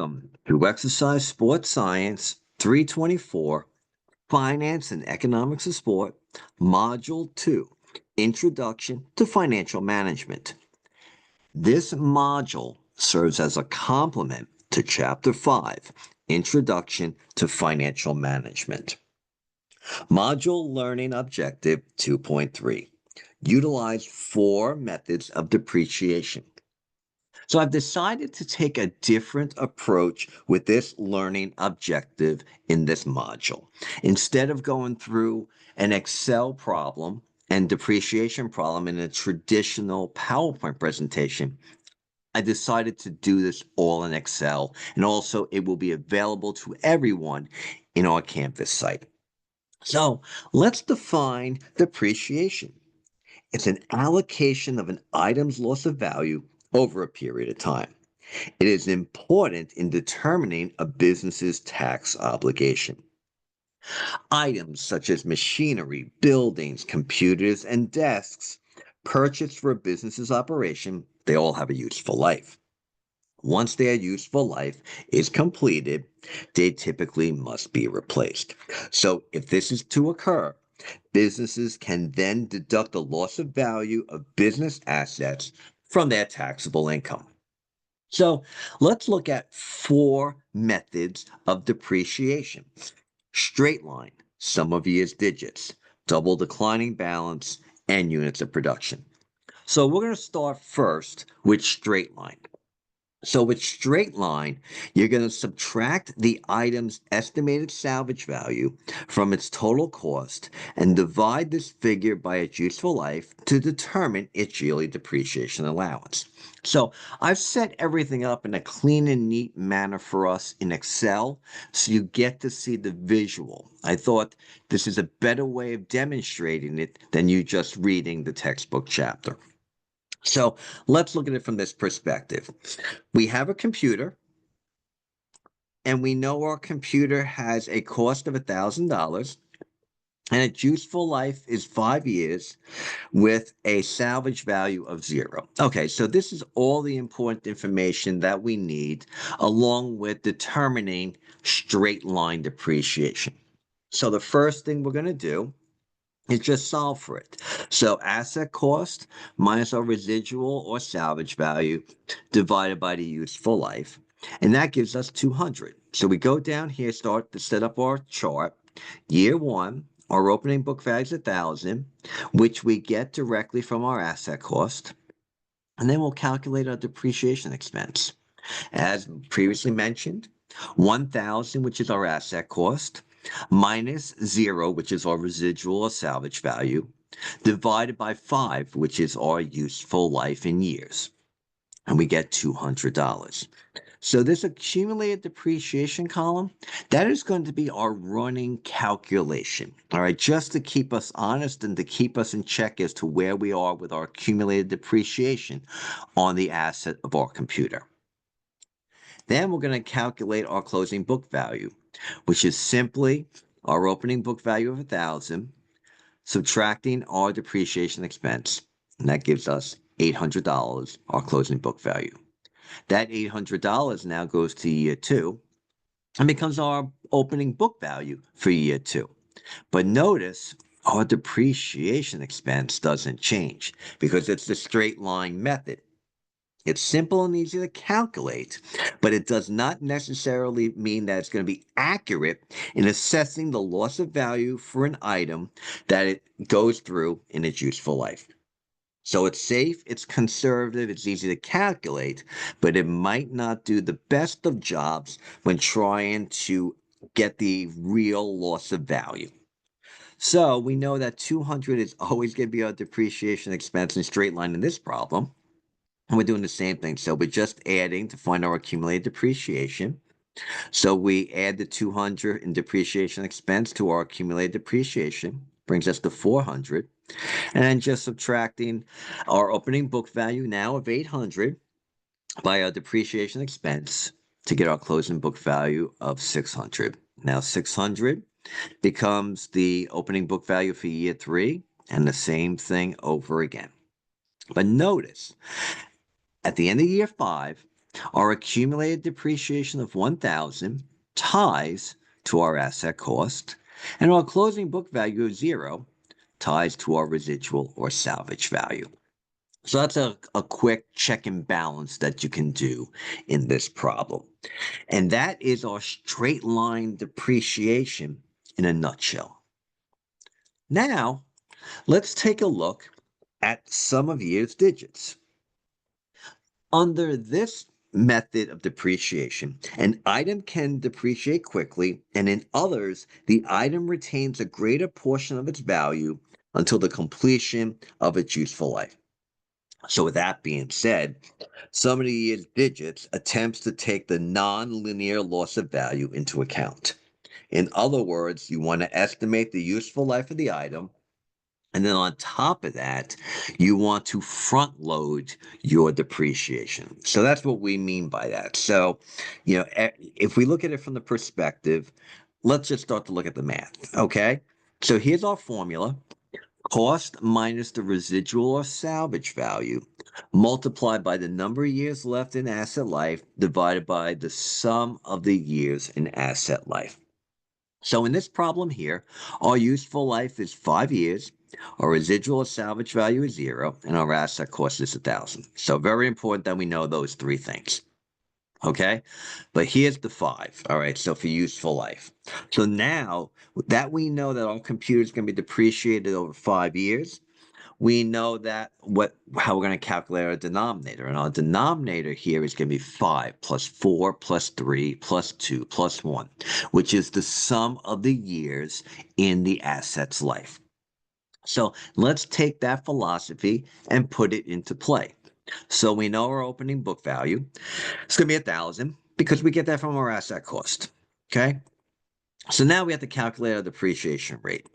Welcome to Exercise Sports Science 324, Finance and Economics of Sport, Module 2, Introduction to Financial Management. This module serves as a complement to Chapter 5, Introduction to Financial Management. Module Learning Objective 2.3. Utilize 4 methods of depreciation. So I've decided to take a different approach with this learning objective in this module. Instead of going through an Excel problem and depreciation problem in a traditional PowerPoint presentation, I decided to do this all in Excel, and also it will be available to everyone in our Canvas site. So let's define depreciation. It's an allocation of an item's loss of value over a period of time. It is important in determining a business's tax obligation. Items such as machinery, buildings, computers, and desks purchased for a business's operation, they all have a useful life. Once their useful life is completed, they typically must be replaced. So if this is to occur, businesses can then deduct the loss of value of business assets from their taxable income. So let's look at 4 methods of depreciation. Straight line, sum of years digits, double declining balance, and units of production. So we're going to start first with straight line. So with straight line, you're going to subtract the item's estimated salvage value from its total cost and divide this figure by its useful life to determine its yearly depreciation allowance. So I've set everything up in a clean and neat manner for us in Excel, so you get to see the visual. I thought this is a better way of demonstrating it than you just reading the textbook chapter. So let's look at it from this perspective. We have a computer, and we know our computer has a cost of $1,000, and its useful life is 5 years with a salvage value of 0. Okay, so this is all the important information that we need along with determining straight line depreciation. So the first thing we're going to do is just solve for it. So asset cost minus our residual or salvage value divided by the useful life. And that gives us 200. So we go down here, start to set up our chart. Year 1, our opening book value is 1,000, which we get directly from our asset cost. And then we'll calculate our depreciation expense. As previously mentioned, 1,000, which is our asset cost, minus 0, which is our residual or salvage value, divided by 5, which is our useful life in years. And we get $200. So this accumulated depreciation column, that is going to be our running calculation, all right, just to keep us honest and to keep us in check as to where we are with our accumulated depreciation on the asset of our computer. Then we're going to calculate our closing book value, which is simply our opening book value of 1,000, subtracting our depreciation expense. And that gives us $800, our closing book value. That $800 now goes to year 2 and becomes our opening book value for year 2. But notice our depreciation expense doesn't change because it's the straight line method. It's simple and easy to calculate, but it does not necessarily mean that it's going to be accurate in assessing the loss of value for an item that it goes through in its useful life. So it's safe, it's conservative, it's easy to calculate, but it might not do the best of jobs when trying to get the real loss of value. So we know that 200 is always going to be our depreciation expense in straight line in this problem. And we're doing the same thing. So we're just adding to find our accumulated depreciation. So we add the 200 in depreciation expense to our accumulated depreciation, brings us to 400. And then just subtracting our opening book value now of 800 by our depreciation expense to get our closing book value of 600. Now 600 becomes the opening book value for year 3, and the same thing over again. But notice, at the end of year 5, Our accumulated depreciation of 1,000 ties to our asset cost, and our closing book value of 0 ties to our residual or salvage value. So that's a quick check and balance that you can do in this problem. And that is our straight line depreciation in a nutshell. Now, let's take a look at sum of years digits. Under this method of depreciation, an item can depreciate quickly, and in others, the item retains a greater portion of its value until the completion of its useful life. So with that being said, sum of the years digits attempts to take the non-linear loss of value into account. In other words, you want to estimate the useful life of the item, and then on top of that, you want to front load your depreciation. So that's what we mean by that. So, if we look at it from the perspective, let's just start to look at the math, okay? So here's our formula. Cost minus the residual or salvage value multiplied by the number of years left in asset life divided by the sum of the years in asset life. So in this problem here, our useful life is 5 years, our residual or salvage value is 0, and our asset cost is 1,000. So very important that we know those three things. Okay, but here's the 5. All right, so for useful life. So now that we know that our computer is going to be depreciated over 5 years, we know that how we're going to calculate our denominator. And our denominator here is going to be 5 plus 4 plus 3 plus 2 plus 1, which is the sum of the years in the asset's life. So let's take that philosophy and put it into play. So we know our opening book value. It's going to be 1,000 because we get that from our asset cost. Okay. So now we have to calculate our depreciation rate.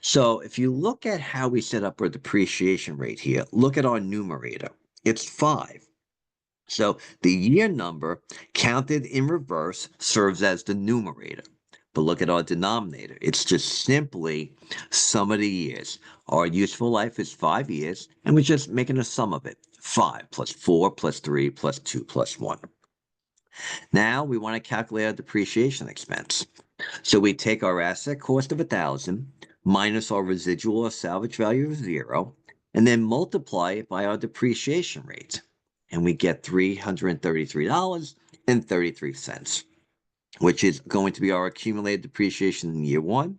So if you look at how we set up our depreciation rate here, look at our numerator. It's 5. So the year number counted in reverse serves as the numerator. But look at our denominator. It's just simply sum of the years. Our useful life is 5 years, and we're just making a sum of it. 5 plus 4 plus 3 plus 2 plus 1. Now we want to calculate our depreciation expense. So we take our asset cost of 1,000 minus our residual or salvage value of 0, and then multiply it by our depreciation rate. And we get $333.33, which is going to be our accumulated depreciation in year 1.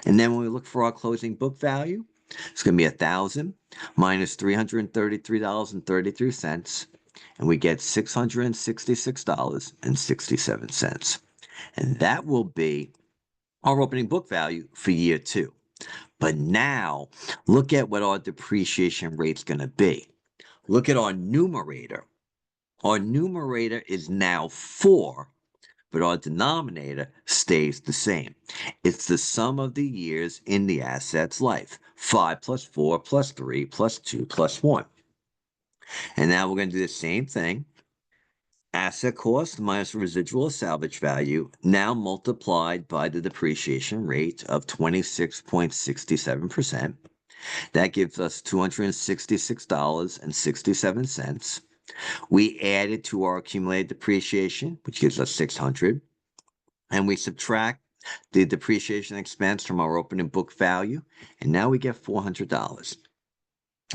And then when we look for our closing book value, it's going to be 1,000 minus $333.33, and we get $666.67. And that will be our opening book value for year 2. But now, look at what our depreciation rate's going to be. Look at our numerator. Our numerator is now 4, but our denominator stays the same. It's the sum of the years in the asset's life. 5 plus 4 plus 3 plus 2 plus 1. And now we're going to do the same thing. Asset cost minus residual salvage value, now multiplied by the depreciation rate of 26.67%. That gives us $266.67. We add it to our accumulated depreciation, which gives us 600. And we subtract the depreciation expense from our opening book value, and now we get $400.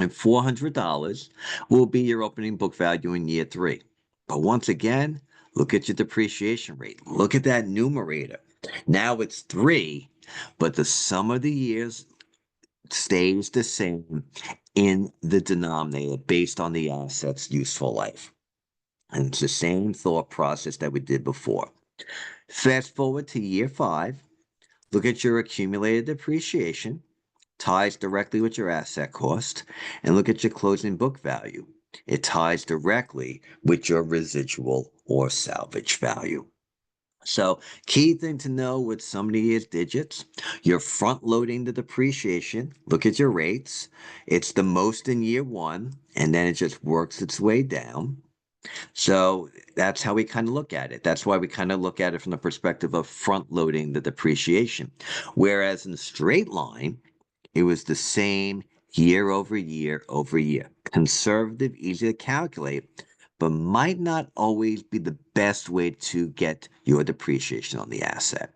And $400 will be your opening book value in year 3. But once again, look at your depreciation rate. Look at that numerator. Now it's 3, but the sum of the years stays the same in the denominator based on the asset's useful life. And it's the same thought process that we did before. Fast forward to year 5. Look at your accumulated depreciation. Ties directly with your asset cost, and look at your closing book value. It ties directly with your residual or salvage value. So, key thing to know with sum of the years digits, you're front loading the depreciation. Look at your rates. It's the most in year 1, and then it just works its way down. So that's how we kind of look at it. That's why we kind of look at it from the perspective of front loading the depreciation. Whereas in the straight line, it was the same year over year over year. Conservative, easy to calculate, but might not always be the best way to get your depreciation on the asset.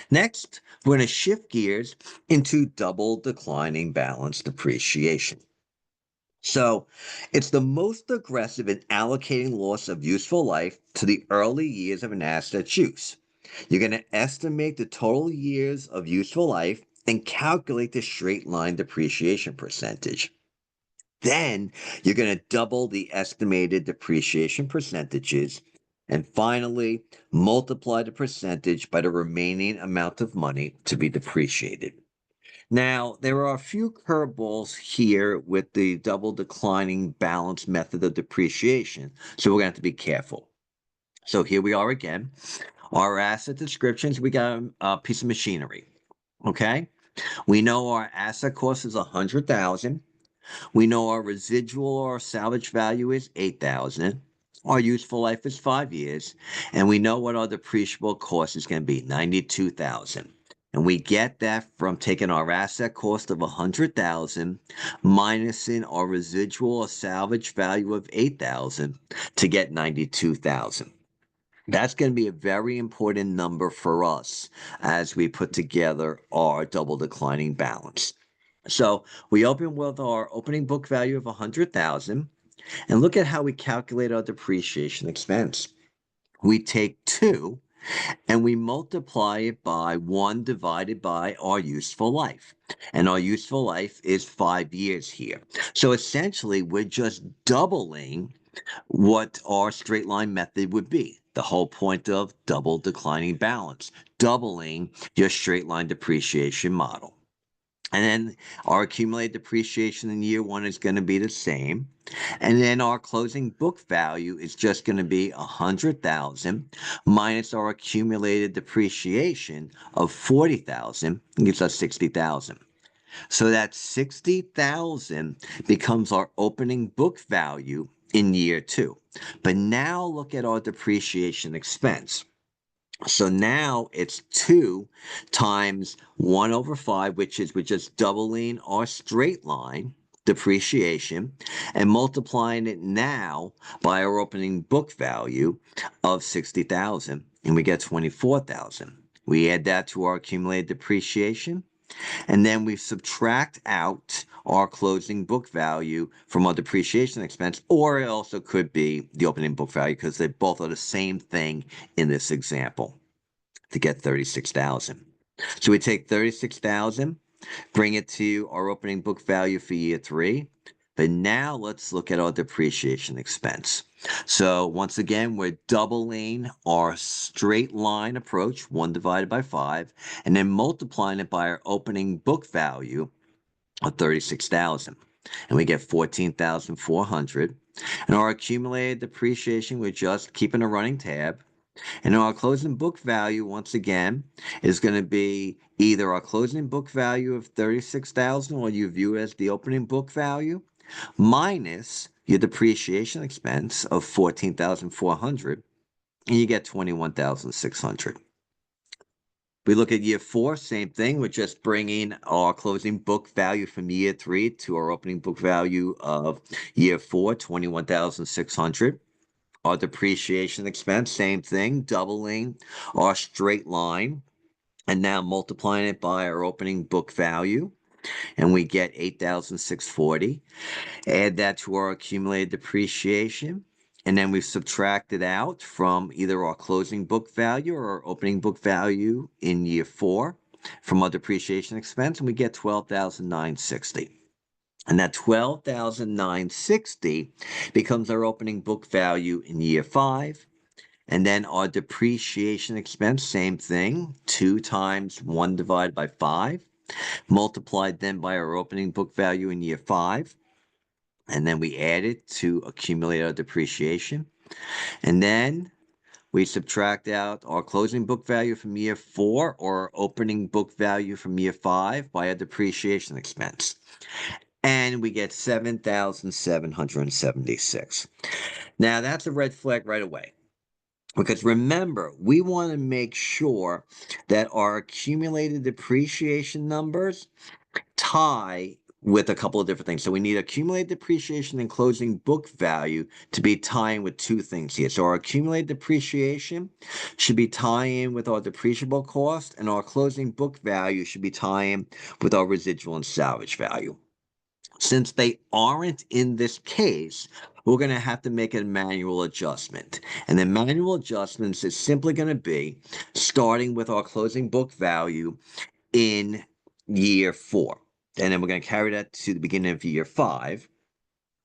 Next, we're going to shift gears into double declining balance depreciation. So it's the most aggressive in allocating loss of useful life to the early years of an asset's use. You're going to estimate the total years of useful life and calculate the straight line depreciation percentage. Then you're going to double the estimated depreciation percentages. And finally, multiply the percentage by the remaining amount of money to be depreciated. Now, there are a few curveballs here with the double declining balance method of depreciation, so we're going to have to be careful. So here we are again. Our asset descriptions, we got a piece of machinery. Okay? We know our asset cost is 100,000. We know our residual or salvage value is 8,000. Our useful life is 5 years, and we know what our depreciable cost is going to be, 92,000. And we get that from taking our asset cost of 100,000 minusing our residual or salvage value of 8,000 to get 92,000. That's going to be a very important number for us as we put together our double declining balance. So we open with our opening book value of 100,000 and look at how we calculate our depreciation expense. We take 2 and we multiply it by 1 divided by our useful life. And our useful life is 5 years here. So essentially, we're just doubling what our straight line method would be. The whole point of double declining balance, doubling your straight line depreciation model. And then our accumulated depreciation in year 1 is going to be the same. And then our closing book value is just going to be 100,000 minus our accumulated depreciation of 40,000 gives us 60,000. So that 60,000 becomes our opening book value in year 2. But now look at our depreciation expense. So now it's 2 times 1 over 5, which is we're just doubling our straight line depreciation and multiplying it now by our opening book value of 60,000, and we get 24,000. We add that to our accumulated depreciation, and then we subtract out our closing book value from our depreciation expense, or it also could be the opening book value because they both are the same thing in this example to get 36,000. So we take 36,000, bring it to our opening book value for year 3. But now let's look at our depreciation expense. So once again, we're doubling our straight line approach, 1 divided by 5, and then multiplying it by our opening book value of 36,000. And we get 14,400. And our accumulated depreciation, we're just keeping a running tab. And our closing book value, once again, is going to be either our closing book value of 36,000, or you view as the opening book value, minus your depreciation expense of 14,400, and you get 21,600. We look at year 4, same thing. We're just bringing our closing book value from year 3 to our opening book value of year 4, 21,600. Our depreciation expense, same thing, doubling our straight line and now multiplying it by our opening book value, and we get 8,640. Add that to our accumulated depreciation, and then we subtract it out from either our closing book value or our opening book value in year 4 from our depreciation expense, and we get 12,960. And that 12,960 becomes our opening book value in year 5. And then our depreciation expense, same thing, 2 times 1 divided by 5, multiplied then by our opening book value in year 5. And then we add it to accumulate our depreciation. And then we subtract out our closing book value from year 4 or our opening book value from year 5 by our depreciation expense. And we get 7,776. Now, that's a red flag right away. Because remember, we want to make sure that our accumulated depreciation numbers tie with a couple of different things. So we need accumulated depreciation and closing book value to be tying with two things here. So our accumulated depreciation should be tying with our depreciable cost, and our closing book value should be tying with our residual and salvage value. Since they aren't in this case, we're going to have to make a manual adjustment. And the manual adjustments is simply going to be starting with our closing book value in year 4. And then we're going to carry that to the beginning of year 5.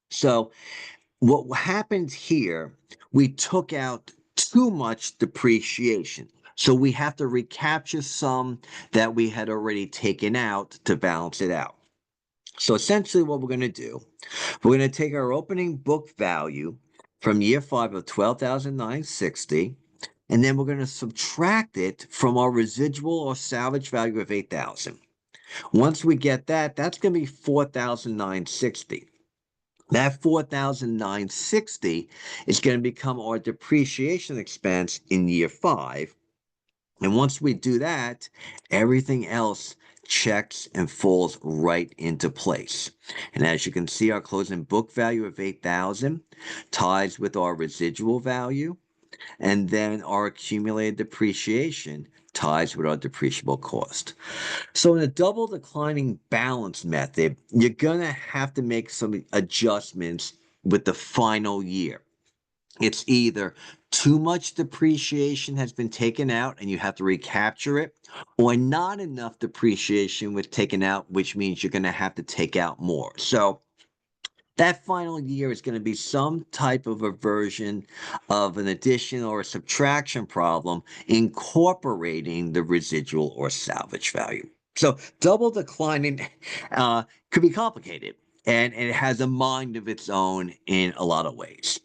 So what happened here, we took out too much depreciation. So we have to recapture some that we had already taken out to balance it out. So essentially what we're going to do, we're going to take our opening book value from year 5 of 12,960, and then we're going to subtract it from our residual or salvage value of 8,000. Once we get that, that's going to be 4,960. That 4,960 is going to become our depreciation expense in year 5. And once we do that, everything else checks and falls right into place. And as you can see, our closing book value of 8,000 ties with our residual value, and then our accumulated depreciation ties with our depreciable cost. So in a double declining balance method, you're going to have to make some adjustments with the final year. It's either too much depreciation has been taken out and you have to recapture it, or not enough depreciation was taken out, which means you're going to have to take out more. So that final year is going to be some type of a version of an addition or a subtraction problem incorporating the residual or salvage value. So double declining could be complicated, and it has a mind of its own in a lot of ways.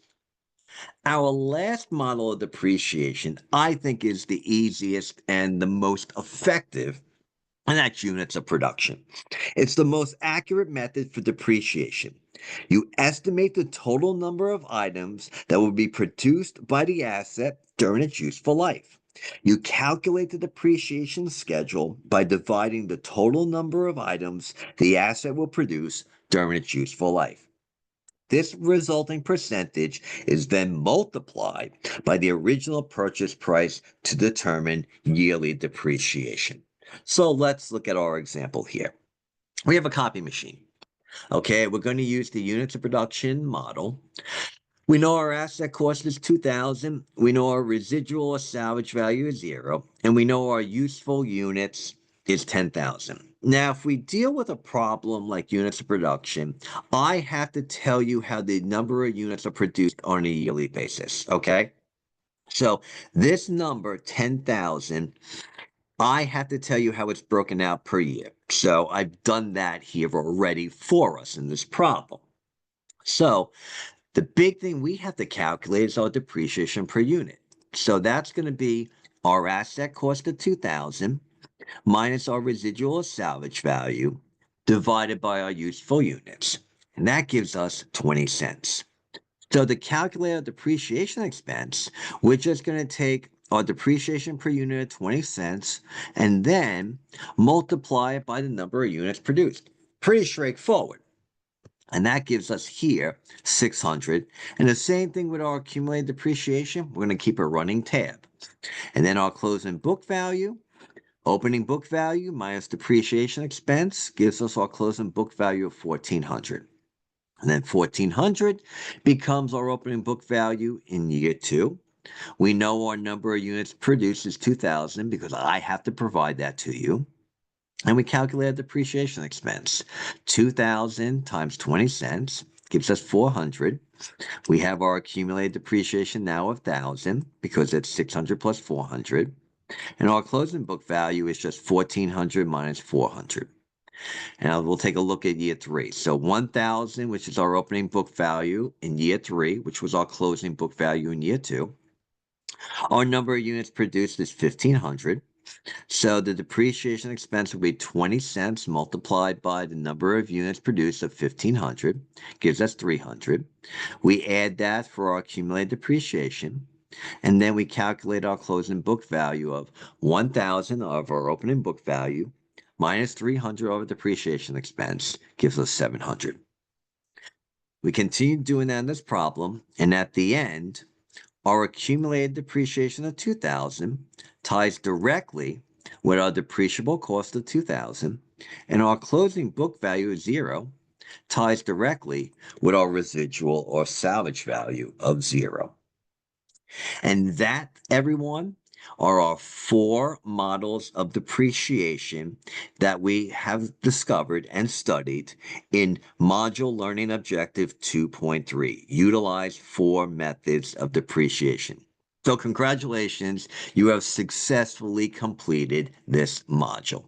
Our last model of depreciation, I think, is the easiest and the most effective, and that's units of production. It's the most accurate method for depreciation. You estimate the total number of items that will be produced by the asset during its useful life. You calculate the depreciation schedule by dividing the total number of items the asset will produce during its useful life. This resulting percentage is then multiplied by the original purchase price to determine yearly depreciation. So let's look at our example here. We have a copy machine. Okay, we're going to use the units of production model. We know our asset cost is 2,000. We know our residual or salvage value is 0. And we know our useful units is 10,000. Now, if we deal with a problem like units of production, I have to tell you how the number of units are produced on a yearly basis, okay? So this number, 10,000, I have to tell you how it's broken out per year. So I've done that here already for us in this problem. So the big thing we have to calculate is our depreciation per unit. So that's going to be our asset cost of 2,000 minus our residual salvage value divided by our useful units. And that gives us 20 cents. So to calculate our depreciation expense, we're just going to take our depreciation per unit of 20 cents and then multiply it by the number of units produced. Pretty straightforward. And that gives us here 600. And the same thing with our accumulated depreciation. We're going to keep a running tab. And then our closing book value, opening book value minus depreciation expense gives us our closing book value of 1,400. And then 1,400 becomes our opening book value in year 2. We know our number of units produced is 2,000 because I have to provide that to you. And we calculate depreciation expense. 2,000 times 20 cents gives us 400. We have our accumulated depreciation now of 1,000 because it's 600 plus 400. And our closing book value is just 1,400 minus 400. And we'll take a look at year 3. So 1,000, which is our opening book value in year 3, which was our closing book value in year 2. Our number of units produced is 1,500. So the depreciation expense will be 20 cents multiplied by the number of units produced of 1,500, gives us 300. We add that for our accumulated depreciation, and then we calculate our closing book value of 1,000 of our opening book value minus 300 over depreciation expense gives us 700. We continue doing that in this problem, and at the end, our accumulated depreciation of 2,000 ties directly with our depreciable cost of 2,000, and our closing book value of 0 ties directly with our residual or salvage value of 0. And that, everyone, are our 4 models of depreciation that we have discovered and studied in Module Learning Objective 2.3. Utilize 4 methods of depreciation. So congratulations, you have successfully completed this module.